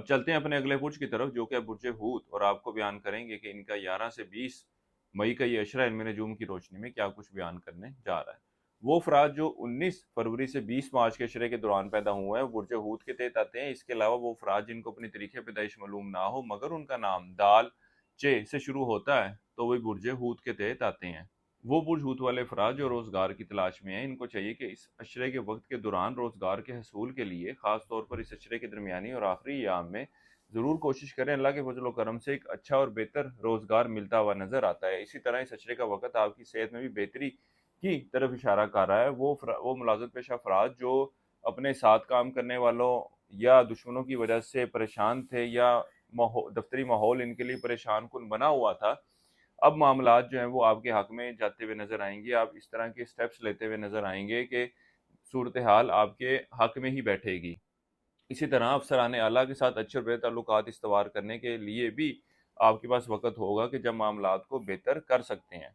اب چلتے ہیں اپنے اگلے برج کی طرف جو کہ برج حوت، اور آپ کو بیان کریں گے کہ ان کا 11 سے 20 مئی کا یہ اشرہ علم نجوم کی روشنی میں کیا کچھ بیان کرنے جا رہا ہے۔ وہ افراد جو 19 فروری سے 20 مارچ کے اشرے کے دوران پیدا ہوئے ہیں برج حوت کے تحت آتے ہیں۔ اس کے علاوہ وہ افراد جن کو اپنی تاریخ پیدائش معلوم نہ ہو مگر ان کا نام دال چے سے شروع ہوتا ہے تو وہ برج حوت کے تحت آتے ہیں۔ وہ برج حوت والے افراد جو روزگار کی تلاش میں ہیں، ان کو چاہیے کہ اس اشرے کے وقت کے دوران روزگار کے حصول کے لیے خاص طور پر اس اشرے کے درمیانی اور آخری ایام میں ضرور کوشش کریں۔ اللہ کے فضل و کرم سے ایک اچھا اور بہتر روزگار ملتا ہوا نظر آتا ہے۔ اسی طرح اس اشرے کا وقت آپ کی صحت میں بھی بہتری کی طرف اشارہ کر رہا ہے۔ وہ ملازمت پیشہ افراد جو اپنے ساتھ کام کرنے والوں یا دشمنوں کی وجہ سے پریشان تھے یا دفتری ماحول ان کے لیے پریشان کن بنا ہوا تھا، اب معاملات جو ہیں وہ آپ کے حق میں جاتے ہوئے نظر آئیں گے۔ آپ اس طرح کے سٹیپس لیتے ہوئے نظر آئیں گے کہ صورتحال آپ کے حق میں ہی بیٹھے گی۔ اسی طرح افسران اعلیٰ کے ساتھ اچھے اور بہتر تعلقات استوار کرنے کے لیے بھی آپ کے پاس وقت ہوگا کہ جب معاملات کو بہتر کر سکتے ہیں۔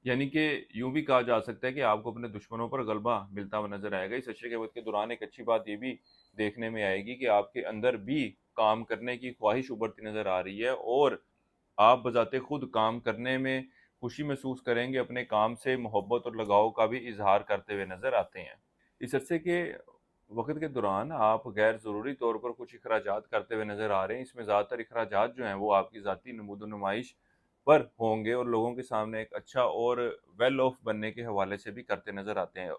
یعنی کہ یوں بھی کہا جا سکتا ہے کہ آپ کو اپنے دشمنوں پر غلبہ ملتا ہوا نظر آئے گا۔ اس اشرے کے وقت کے دوران ایک اچھی بات یہ بھی دیکھنے میں آئے گی کہ آپ کے اندر بھی کام کرنے کی خواہش ابھرتی نظر آ رہی ہے اور آپ بذات خود کام کرنے میں خوشی محسوس کریں گے، اپنے کام سے محبت اور لگاؤ کا بھی اظہار کرتے ہوئے نظر آتے ہیں۔ اس عرصے کے وقت کے دوران آپ غیر ضروری طور پر کچھ اخراجات کرتے ہوئے نظر آ رہے ہیں۔ اس میں زیادہ تر اخراجات جو ہیں وہ آپ کی ذاتی نمود و نمائش پر ہوں گے اور لوگوں کے سامنے ایک اچھا اور ویل آف بننے کے حوالے سے بھی کرتے نظر آتے ہیں۔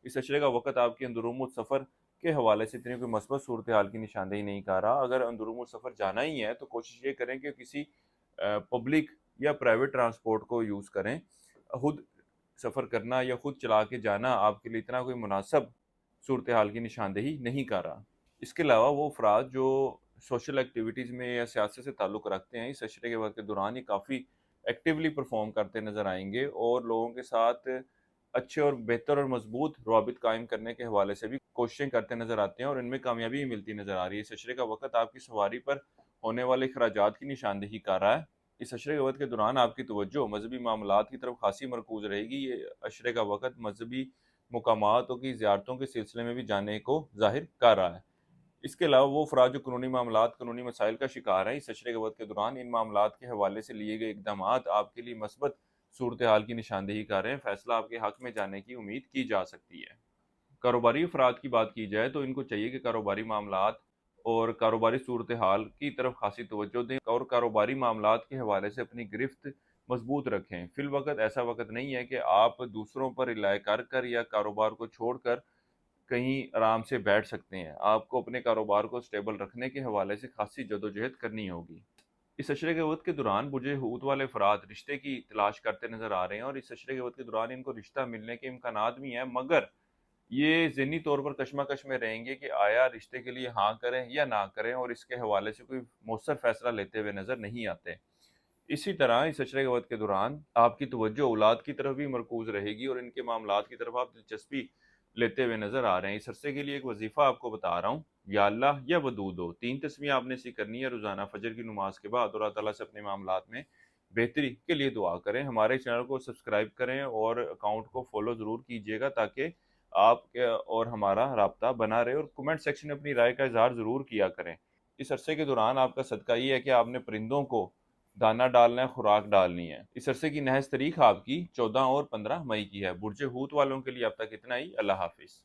اس اشرے کا وقت آپ کی اندرون سفر کے حوالے سے اتنی کوئی مثبت صورتحال کی نشاندہی نہیں کر رہا۔ اگر اندرون سفر جانا ہی ہے تو کوشش یہ کریں کہ کسی پبلک یا پرائیویٹ ٹرانسپورٹ کو یوز کریں۔ خود سفر کرنا یا خود چلا کے جانا آپ کے لیے اتنا کوئی مناسب صورتحال کی نشاندہی نہیں کر رہا۔ اس کے علاوہ وہ افراد جو سوشل ایکٹیویٹیز میں یا سیاست سے تعلق رکھتے ہیں، اس اشرے کے وقت کے دوران یہ کافی ایکٹیولی پرفارم کرتے نظر آئیں گے اور لوگوں کے ساتھ اچھے اور بہتر اور مضبوط روابط قائم کرنے کے حوالے سے بھی کوششیں کرتے نظر آتے ہیں اور ان میں کامیابی ملتی نظر آ رہی ہے۔ اس اشرے کا وقت آپ کی سواری پر ہونے والے اخراجات کی نشاندہی کر رہا ہے۔ اس اشرے کے وقت کے دوران آپ کی توجہ مذہبی معاملات کی طرف خاصی مرکوز رہے گی۔ یہ اشرے کا وقت مذہبی مقامات کی زیارتوں کے سلسلے میں بھی جانے کو ظاہر کر رہا ہے۔ اس کے علاوہ وہ افراد جو قانونی معاملات، قانونی مسائل کا شکار ہیں، اس اشرے کے وقت کے دوران ان معاملات کے حوالے سے لیے گئے اقدامات آپ کے لیے مثبت صورتحال کی نشاندہی کر رہے ہیں۔ فیصلہ آپ کے حق میں جانے کی امید کی جا سکتی ہے۔ کاروباری افراد کی بات کی جائے تو ان کو چاہیے کہ کاروباری معاملات اور کاروباری صورتحال کی طرف خاصی توجہ دیں اور کاروباری معاملات کے حوالے سے اپنی گرفت مضبوط رکھیں۔ فی الوقت ایسا وقت نہیں ہے کہ آپ دوسروں پر رلائی کر یا کاروبار کو چھوڑ کر کہیں آرام سے بیٹھ سکتے ہیں۔ آپ کو اپنے کاروبار کو سٹیبل رکھنے کے حوالے سے خاصی جدوجہد کرنی ہوگی۔ اس اشرے کے وقت کے دوران برج حوت والے افراد رشتے کی تلاش کرتے نظر آ رہے ہیں اور اس اشرے کے وقت کے دوران ان کو رشتہ ملنے کے امکانات بھی ہیں، مگر یہ ذہنی طور پر کشمکش میں رہیں گے کہ آیا رشتے کے لیے ہاں کریں یا نہ کریں، اور اس کے حوالے سے کوئی مؤثر فیصلہ لیتے ہوئے نظر نہیں آتے۔ اسی طرح اس اشرے کے وقت کے دوران آپ کی توجہ اولاد کی طرف بھی مرکوز رہے گی اور ان کے معاملات کی طرف آپ دلچسپی لیتے ہوئے نظر آ رہے ہیں۔ اس عرصے کے لیے ایک وظیفہ آپ کو بتا رہا ہوں، یا اللہ یا ودودو، 3 تسمیہ آپ نے اسی کرنی ہے روزانہ فجر کی نماز کے بعد، اور اللہ تعالیٰ سے اپنے معاملات میں بہتری کے لیے دعا کریں۔ ہمارے چینل کو سبسکرائب کریں اور اکاؤنٹ کو فالو ضرور کیجیے گا تاکہ آپ کے اور ہمارا رابطہ بنا رہے، اور کمنٹ سیکشن میں اپنی رائے کا اظہار ضرور کیا کریں۔ اس عرصے کے دوران آپ کا صدقہ یہ ہے کہ آپ نے پرندوں کو دانہ ڈالنا ہے، خوراک ڈالنی ہے۔ اس عرصے کی نحس تاریخ آپ کی 14 اور 15 مئی کی ہے۔ برج حوت والوں کے لیے اب تک اتنا ہی۔ اللہ حافظ۔